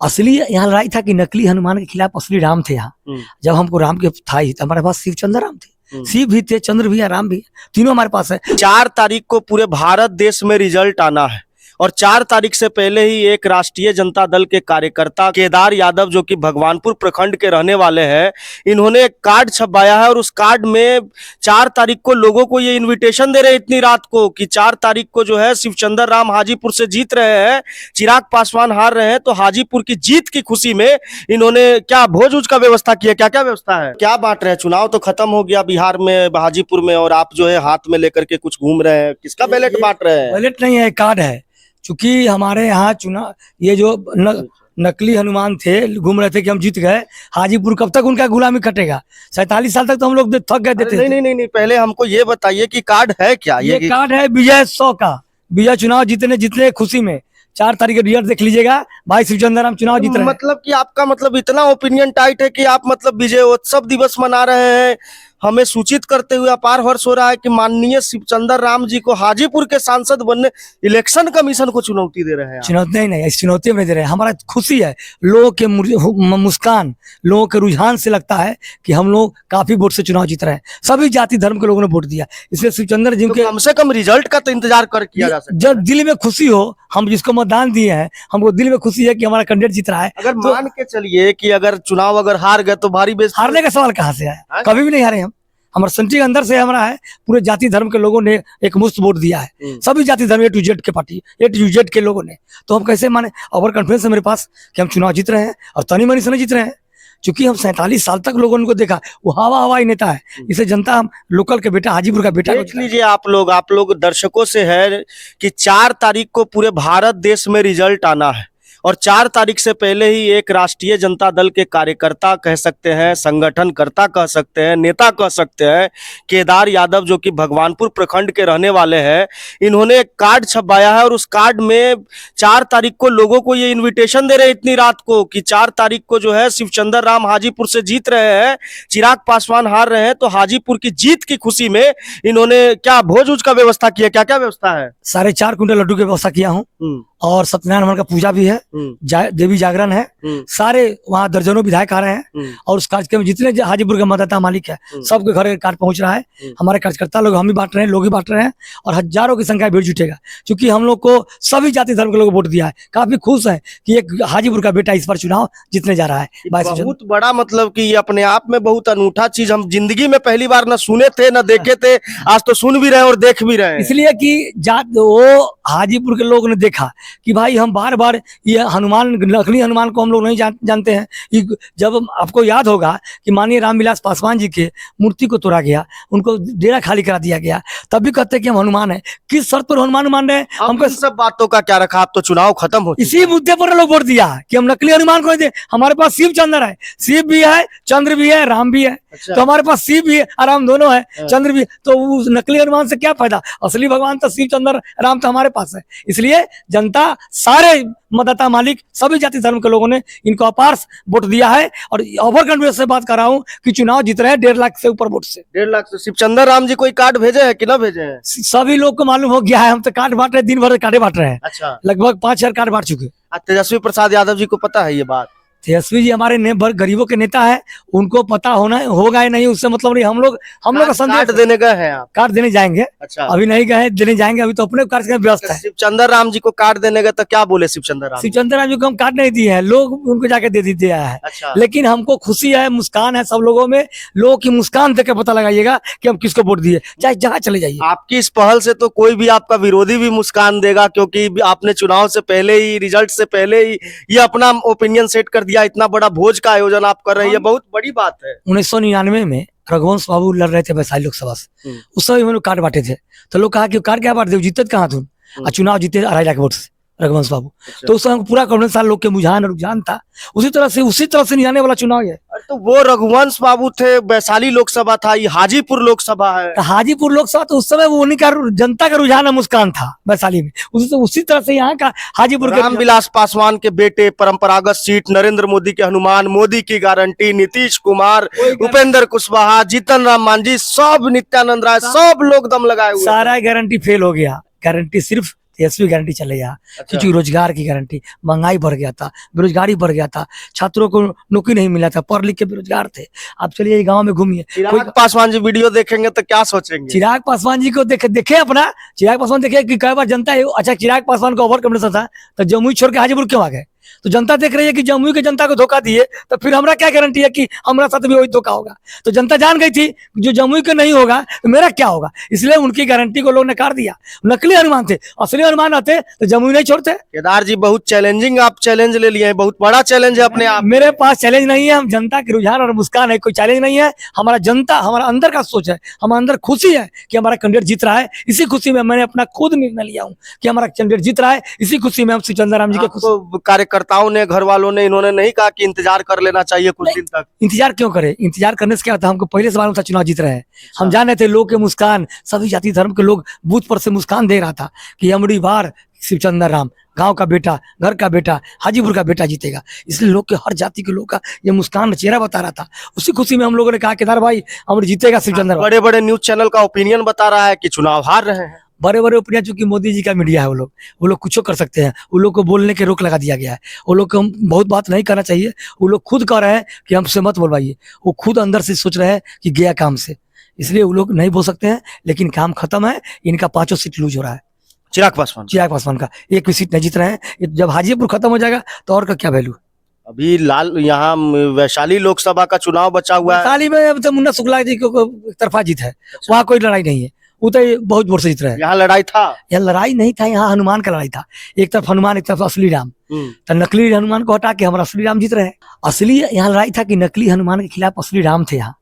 असली यहाँ लड़ाई था कि नकली हनुमान के खिलाफ असली राम थे यहाँ। जब हमको राम के था ही तो हमारे पास शिव चंद्र राम थे, शिव भी थे, चंद्र भी है, राम भी है, तीनों हमारे पास है। 4 तारीख को पूरे भारत देश में रिजल्ट आना है और 4 तारीख से पहले ही एक राष्ट्रीय जनता दल के कार्यकर्ता केदार यादव जो कि भगवानपुर प्रखंड के रहने वाले हैं, इन्होंने एक कार्ड छपवाया है और उस कार्ड में 4 तारीख को लोगों को ये इनविटेशन दे रहे हैं इतनी रात को कि 4 तारीख को जो है शिवचंद्र राम हाजीपुर से जीत रहे हैं, चिराग पासवान हार रहे हैं, तो हाजीपुर की जीत की खुशी में इन्होंने क्या भोज उज का व्यवस्था किया, क्या क्या व्यवस्था है, क्या बांट रहे हैं। चुनाव तो खत्म हो गया बिहार में, हाजीपुर में, और आप जो है हाथ में लेकर के कुछ घूम रहे हैं, किसका बैलेट बांट रहे हैं? बैलेट नहीं है, कार्ड है। चूंकि हमारे यहाँ चुनाव ये जो नकली हनुमान थे घूम रहे थे कि हम जीत गए, हाजीपुर कब तक उनका गुलामी कटेगा? 47 साल तक तो हम लोग थक गए देते। नहीं, पहले हमको ये बताइए कि कार्ड है क्या? ये कार्ड है विजय 100 का, विजय चुनाव जीतने खुशी में 4 तारीख के रिजल्ट देख लीजिएगा, भाई शिवचंद्र राम चुनाव जीत रहे हैं। मतलब कि आपका मतलब इतना ओपिनियन टाइट है कि आप मतलब विजयोत्सव दिवस मना रहे हैं, हमें सूचित करते हुए अपार हर्ष हो रहा है कि माननीय शिवचंद्र राम जी को हाजीपुर के सांसद बनने इलेक्शन कमीशन को चुनौती दे रहे हैं। चुनौती नहीं, इस चुनौती में नहीं दे रहे हैं, हमारा खुशी है। लोगों के मुस्कान, लोगों के रुझान से लगता है कि हम लोग काफी वोट से चुनाव जीत रहे हैं। सभी जाति धर्म के लोगों ने वोट दिया, इसलिए शिवचंद्र जी के कम से कम रिजल्ट का तो इंतजार कर किया जा सकता है। जब दिल में खुशी हो, हम जिसको मतदान दिए हैं, हमको दिल में खुशी है कि हमारा कैंडिडेट जीत रहा है। अगर मान के चलिए कि अगर चुनाव अगर हार गए तो भारी बेइज्जती। हारने का सवाल कहाँ से है? कभी भी नहीं हारे हम। हमारे संटी के अंदर से हमारा है, पूरे जाति धर्म के लोगों ने एक मुफ्त वोट दिया है, सभी जाति धर्म A to Z के पार्टी, A to Z के लोगों ने। तो हम कैसे माने? ओवर कॉन्फिडेंस है मेरे पास कि हम चुनाव जीत रहे हैं, और तनी मनी से नहीं जीत रहे हैं, क्योंकि हम 47 साल तक लोगों को देखा, वो हवाई नेता है। इसे जनता हम लोकल के बेटा, हाजीपुर का बेटा देख लीजिए। आप लोग दर्शकों से है कि 4 तारीख को पूरे भारत देश में रिजल्ट आना है और 4 तारीख से पहले ही एक राष्ट्रीय जनता दल के कार्यकर्ता कह सकते हैं, संगठनकर्ता कह सकते हैं, नेता कह सकते हैं, केदार यादव जो कि भगवानपुर प्रखंड के रहने वाले हैं, इन्होंने एक कार्ड छपवाया है और उस कार्ड में 4 तारीख को लोगों को ये इनविटेशन दे रहे हैं इतनी रात को कि 4 तारीख को जो है शिवचंद्र राम हाजीपुर से जीत रहे हैं, चिराग पासवान हार रहे हैं, तो हाजीपुर की जीत की खुशी में इन्होंने क्या भोज उज का व्यवस्था किया, क्या क्या व्यवस्था है? 4.5 कुंटल लड्डू की व्यवस्था किया हूँ, और सत्यनारायण भगवान का पूजा भी है, देवी जागरण है, सारे वहाँ दर्जनों विधायक आ रहे हैं, और उस कार्यक्रम में जितने हाजीपुर के मतदाता मालिक है सबके घर कार्ड पहुंच रहा है। हमारे कार्यकर्ता लोग हम ही बांट रहे हैं, लोग ही बांट रहे हैं, और हजारों की संख्या भीड़ जुटेगा, क्योंकि हम लोग को सभी जाति धर्म के लोग वोट दिया है। काफी खुश है कि एक हाजीपुर का बेटा इस बार चुनाव जीतने जा रहा है। बहुत बड़ा मतलब कि ये अपने आप में बहुत अनूठा चीज, हम जिंदगी में पहली बार न सुने थे न देखे थे, आज तो सुन भी रहे हैं और देख भी रहे हैं। इसलिए कि वो हाजीपुर के लोग ने देखा कि भाई हम बार बार ये हनुमान, नकली हनुमान को हम लोग नहीं जानते हैं। जब आपको याद होगा कि माननीय रामविलास पासवान जी के मूर्ति को तोड़ा गया, उनको डेरा खाली करा दिया गया, तब भी कहते हैं कि हम हनुमान है। किस शर्त पर हनुमान मान रहे हैं? हमको सब बातों का क्या रखा, आप तो चुनाव खत्म हो, इसी मुद्दे पर लोग वोट दिया कि हम नकली हनुमान को नहीं दे। हमारे पास शिव चंद्र है, शिव भी है, चंद्र भी है, राम भी है। अच्छा। तो हमारे पास शिव भी है और राम दोनों है, चंद्र भी है, तो उस नकली हनुमान से क्या फायदा? असली भगवान तो शिव चंद्र राम तो हमारे पास है। इसलिए जनता, सारे मतदाता मालिक, सभी जाति धर्म के लोगों ने इनको अपार वोट दिया है, और ओवर कॉन्फिडेंस से बात कर रहा हूँ कि चुनाव जीत रहे हैं 1.5 लाख से ऊपर वोट से। 1.5 लाख से। शिवचंद्र राम जी कोई कार्ड भेजे हैं कि ना भेजे हैं? सभी लोग को मालूम हो गया है, हम तो कार्ड बांट रहे, दिन भर कार्ड बांट रहे हैं। अच्छा। लगभग 5000 कार्ड बांट चुके। तेजस्वी प्रसाद यादव जी को पता है ये बात? तेजस्वी जी हमारे गरीबों के नेता है, उनको पता होगा या नहीं उससे मतलब नहीं। हम लोग का संदेश कार्ड देने गए हैं आप? कार्ड देने जाएंगे। अच्छा। अभी नहीं गए, देने जाएंगे, अभी तो अपने कार्यक्रम व्यस्त है। शिवचंद्र राम जी को कार्ड देने गए तो क्या बोले शिवचंद्र राम जी को? हम कार्ड नहीं दिए हैं, लोग उनको जाके दे दिया है। अच्छा। लेकिन हमको खुशी है, मुस्कान है सब लोगों में। लोगों की मुस्कान देख के पता लगाइएगा कि हम किसको वोट दिए, चाहे जहाँ चले जाइए। आपकी इस पहल से तो कोई भी आपका विरोधी भी मुस्कान देगा, क्योंकि आपने चुनाव से पहले ही, रिजल्ट से पहले ही ये अपना ओपिनियन सेट कर दिया। इतना बड़ा भोज का आयोजन आप कर रहे हैं, ये बहुत बड़ी बात है। 1999 में रघुवंश बाबू लड़ रहे थे वैशाली लोकसभा से, उस समय उन्होंने कार्ड बांटे थे, तो लोग कहा कि कार्ड क्या बांट दे, जीतत कहाँ तुम? और चुनाव जीते 2.5 लाख वोट से रघुवंश बाबू। अच्छा। तो उस समय पूरा कॉन्फिडेंस लोग के रुझान था, उसी तरह से नहीं आने वाला चुनाव है। तो वो रघुवंश बाबू थे, वैशाली लोकसभा था, ये हाजीपुर लोकसभा है। तो हाजीपुर लोकसभा तो उस समय वो उन्हीं का जनता का रुझान मुस्कान था वैशाली में, उसी तरह से यहाँ का हाजीपुर के रामविलास पासवान के बेटे, परंपरागत सीट, नरेंद्र मोदी के हनुमान, मोदी की गारंटी, नीतीश कुमार, उपेंद्र कुशवाहा, जीतन राम मांझी, सब नित्यानंद राय, सब लोग दम लगाए हुए। सारा गारंटी फेल हो गया। गारंटी सिर्फ तेजस्वी गारंटी चले यहाँ, अच्छा। क्योंकि रोजगार की गारंटी, महंगाई बढ़ गया था, बेरोजगारी बढ़ गया था, छात्रों को नौकरी नहीं मिला था, पढ़ लिख के बेरोजगार थे। आप चलिए गांव में घूमिए, कोई चिराग पासवान जी वीडियो देखेंगे तो क्या सोचेंगे? चिराग पासवान जी को देखे अपना, चिराग पासवान देखे कि कई बार जनता अच्छा चिराग पासवान को ओवर कॉन्फिडेंस था तो जमुई छोड़ के हाजीपुर क्यों आ गए? तो जनता देख रही है कि जमुई की जनता को धोखा दिए, तो फिर हमरा क्या गारंटी है कि हमारा साथ भी वही धोखा होगा? तो जनता जान गई थी जो जमुई का नहीं होगा तो मेरा क्या होगा, इसलिए उनकी गारंटी को लोग नकार दिया। नकली हनुमान थे, असली हनुमान आते तो जमुई नहीं छोड़ते। केदार जी बहुत चैलेंजिंग आप चैलेंज ले लिए हैं, बहुत बड़ा चैलेंज है अपने आप। मेरे पास चैलेंज नहीं है, हम जनता के रुझान और मुस्कान है, कोई चैलेंज नहीं है। हमारा जनता, हमारा अंदर का सोच है, हमारा अंदर खुशी है कि हमारा कैंडिडेट जीत रहा है। इसी खुशी में मैंने अपना खुद निर्णय लिया हूँ कि हमारा कैंडिडेट जीत रहा है। इसी खुशी में हम श्री चंद्राराम जी के आपको कार्यकर्ताओं ने, घर वालों ने, इन्होंने नहीं कहा कि इंतजार कर लेना चाहिए कुछ दिन तक? इंतजार क्यों करें? इंतजार करने से क्या होता है? हमको पहले से मालूम था चुनाव जीत रहे हैं। हम जान रहे थे लोग के मुस्कान, सभी जाति धर्म के लोग बूथ पर से मुस्कान दे रहा था कि अमरी बार शिव चंद्राराम, गांव का बेटा, घर का बेटा, हाजीपुर का बेटा जीतेगा। इसलिए लोग के, हर जाति के लोग का ये मुस्कान चेहरा बता रहा था। उसी खुशी में हम लोगों ने कहा केदार भाई अमर जीतेगा शिव चंद्राराम। बड़े बड़े न्यूज चैनल का ओपिनियन बता रहा है कि चुनाव हार रहे हैं। बड़े बड़े ओपिनियन, चूंकि मोदी जी का मीडिया है, वो लोग कुछ कर सकते हैं। वो लोग को बोलने के रोक लगा दिया गया है। वो लोग को बहुत बात नहीं करना चाहिए। वो लोग खुद कह रहे हैं कि हमसे मत बोलवाइए। वो खुद अंदर से सोच रहे हैं कि गया काम से, इसलिए वो लोग नहीं बोल सकते हैं। लेकिन काम खत्म है, इनका 5 सीट लूज हो रहा है। चिराग पासवान का एक भी सीट नहीं जीत रहे हैं। जब हाजीपुर खत्म हो जाएगा तो और का क्या वैल्यू? अभी लाल यहाँ वैशाली लोकसभा का चुनाव बचा हुआ है। वैशाली में अब तो मुन्ना शुक्ला जी को एक तरफा जीत है। वहाँ कोई लड़ाई नहीं है, वो तो बहुत जोर से जीत रहे हैं। यहाँ लड़ाई था? यहाँ लड़ाई नहीं था, यहाँ हनुमान का लड़ाई था। एक तरफ हनुमान, एक तरफ असली राम। तो नकली हनुमान को हटा के हमारा असली राम जीत रहे हैं। असली यहाँ लड़ाई था कि नकली हनुमान के खिलाफ असली राम थे। यहाँ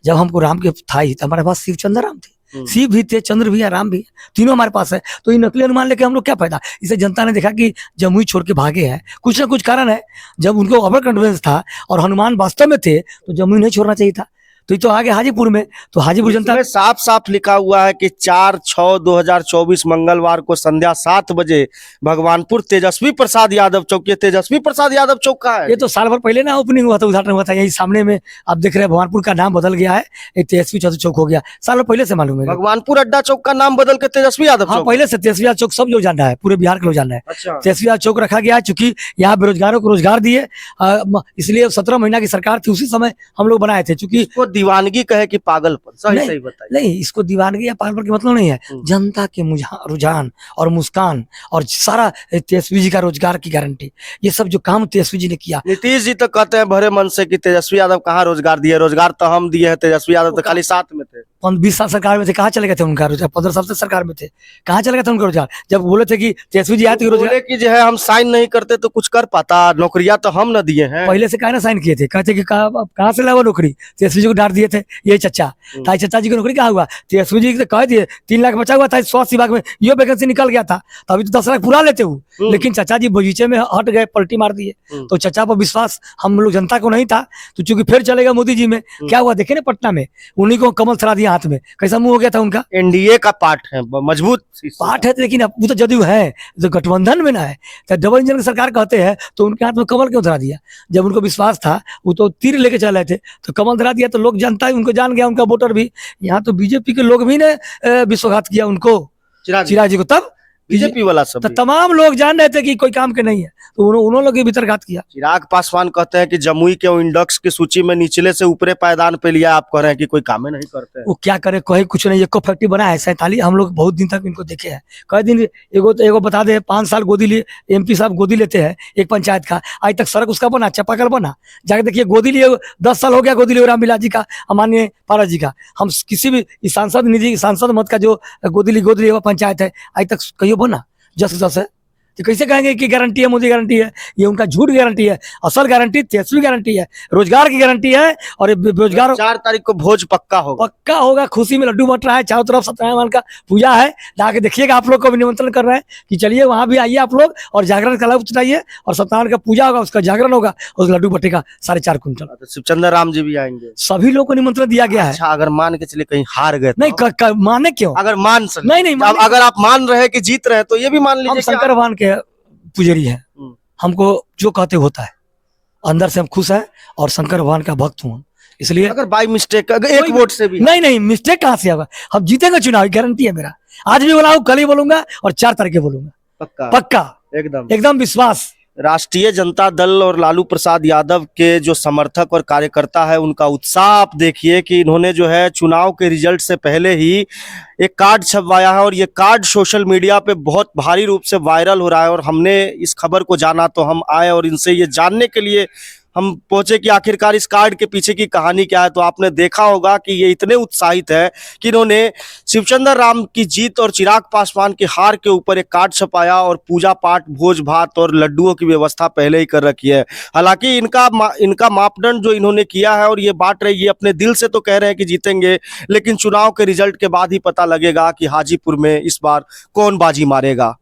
जब हमको राम के था ही तो हमारे पास शिव चंद्राराम थे, शिव भी थे, चंद्र भी है, राम भी है, तीनों हमारे पास है। तो ये नकली हनुमान लेके हम लोग क्या फायदा? इसे जनता ने देखा कि जमुई छोड़ के भागे हैं, कुछ ना कुछ कारण है। जब उनको ओवर कॉन्फिडेंस था और हनुमान वास्तव में थे तो जमुई नहीं छोड़ना चाहिए था। तो ये तो आगे हाजीपुर में, तो हाजीपुर जनता में साफ साफ लिखा हुआ है कि 4/6/2024 मंगलवार को संध्या 7 बजे भगवानपुर तेजस्वी प्रसाद यादव चौक। ये तेजस्वी प्रसाद यादव चौक का है? ये तो साल भर पहले ना ओपनिंग हुआ था, उद्घाटन हुआ था। यही सामने में आप देख रहे हैं, भगवानपुर का नाम बदल गया है, एक तेजस्वी यादव चौक हो गया। साल भर पहले से मालूम है। भगवानपुर अड्डा चौक का नाम बदल के तेजस्वी यादव हाँ, पहले से तेजस्वी यादव चौक सब लोग जान रहा है, पूरे बिहार के लोग जान रहे हैं। अच्छा। तेजस्वी यादव चौक रखा गया है चूंकि यहाँ बेरोजगारों को रोजगार दिए, इसलिए 17 महीना की सरकार थी, उसी समय हम लोग बनाए थे। चूंकि दीवानगी कहे कि पागलपन, सही बताइए। नहीं, इसको दीवानगी या पागलपन की मतलब नहीं है। जनता के रुझान और मुस्कान और सारा तेजस्वी जी का रोजगार की गारंटी, ये सब जो काम तेजस्वी जी ने किया। नीतीश जी तो कहते हैं भरे मन से कि तेजस्वी यादव कहाँ रोजगार दिए, रोजगार तो हम दिए हैं, तेजस्वी यादव तो खाली साथ में थे। 20 साल सरकार में थे, कहाँ चले गए थे उनका रोजगार? 15 साल से सरकार में थे, कहाँ चले गए थे उनका रोजगार? जब बोले थे कि तेजस्वी जी आए थे रोजगार की जो है हम साइन नहीं करते तो कुछ कर पाता, नौकरियां तो हम न दिए हैं। पहले से कहा ना साइन किए थे, कहते कि कहाँ से लगा नौकरी? तेजस्वी जी को डांट दिए थे, ये चचा था, चचा जी की नौकरी कहाँ हुआ? तेजस्वी जी कह दिए 3 लाख बचा हुआ था स्वास्थ्य विभाग में, ये वैकेंसी निकल गया था, तो अभी तो 10 लाख पूरा लेते हुए। लेकिन चचा जी बगीचे में हट गए, पलटी मार दिए। तो चचा पर विश्वास हम लोग जनता को नहीं था, तो चूंकि फिर चलेगा मोदी जी में, क्या हुआ देखे ना पटना में, उन्हीं को कमल थरा दिया हाथ में, कैसा मुंह हो गया था उनका। एनडीए का पार्ट है, मजबूत पार्ट है, लेकिन वो तो जदयू है, तो गठबंधन में ना है, तो डबल इंजन की सरकार कहते हैं, तो उनके हाथ में कमल क्यों धरा दिया? जब उनको विश्वास था, वो तो तीर लेके चल रहे थे, तो कमल धरा दिया, तो लोग जनता उनको जान गया, उनका वोटर भी। यहाँ तो बीजेपी के लोग भी ने विश्वासघात किया उनको, चिराग जी को। तब बीजेपी वाला सब तो तमाम लोग जान रहे थे कि कोई काम के नहीं है, तो उन्होंने लोग भीतर घात किया। चिराग पासवान कहते हैं कि जमुई के इंडेक्स की सूची में निचले से ऊपरे पायदान पे लिया, आप कह रहे हैं कि कोई काम नहीं करते। वो क्या करे, कोई कुछ नहीं। एको फैक्ट्री बना है 47, हम लोग बहुत दिन तक इनको देखे हैं। कई दिन एगो बता दे, 5 साल गोदी लिए, MP साहब गोदी लेते हैं एक पंचायत का, आज तक सड़क उसका बना, चापाकल बना, जाके देखिए गोदी लिए 10 साल हो गया गोदी लिए रामविलास जी का, माननीय पारा जी का। हम किसी भी सांसद निधि, सांसद मत का जो गोदी ली पंचायत है, आज तक कहीं बना जस है? तो कैसे कहेंगे कि गारंटी है, मोदी गारंटी है? ये उनका झूठ गारंटी है। असल गारंटी तेजस्वी गारंटी है, रोजगार की गारंटी है। और बेरोजगार 4 तारीख को भोज पक्का होगा। खुशी में लड्डू बट रहा है, चारों तरफ सत्यनारायण का पूजा है, जाके देखिएगा। आप लोग को भी निमंत्रण कर रहे हैं कि चलिए वहां भी आइए आप लोग, और जागरण का लाभ उठाइए, और सत्यनारायण का पूजा होगा, उसका जागरण होगा, उस लड्डू बटेगा 4.5 क्विंटल। शिवचंद्राराम जी भी आएंगे, सभी लोग को निमंत्रण दिया गया है। अच्छा, अगर मान के चलिए कहीं हार गए? नहीं, माने क्यों? अगर नहीं, अगर आप मान रहे कि जीत रहे तो ये भी मान लीजिए शंकर भगवान के पुजारी है, हमको जो कहते होता है, अंदर से हम खुश हैं और शंकर भगवान का भक्त हूँ, इसलिए। अगर बाई मिस्टेक अगर एक वोट से भी नहीं, मिस्टेक कहाँ से होगा? हम जीतेंगे चुनाव, गारंटी है मेरा। आज भी बोला हूँ, कल ही बोलूंगा और 4 तारीख के बोलूंगा। पक्का पक्का, एकदम। एकदम विश्वास। राष्ट्रीय जनता दल और लालू प्रसाद यादव के जो समर्थक और कार्यकर्ता है उनका उत्साह आप देखिए कि इन्होंने जो है चुनाव के रिजल्ट से पहले ही एक कार्ड छपवाया है और ये कार्ड सोशल मीडिया पे बहुत भारी रूप से वायरल हो रहा है। और हमने इस खबर को जाना तो हम आए और इनसे ये जानने के लिए हम पहुंचे कि आखिरकार इस कार्ड के पीछे की कहानी क्या है। तो आपने देखा होगा कि ये इतने उत्साहित है कि इन्होंने शिवचंद्र राम की जीत और चिराग पासवान की हार के ऊपर एक कार्ड छपाया और पूजा पाठ, भोज भात और लड्डुओं की व्यवस्था पहले ही कर रखी है। हालांकि इनका मापदंड जो इन्होंने किया है और ये बांट रहे, ये अपने दिल से तो कह रहे हैं कि जीतेंगे, लेकिन चुनाव के रिजल्ट के बाद ही पता लगेगा कि हाजीपुर में इस बार कौन बाजी मारेगा।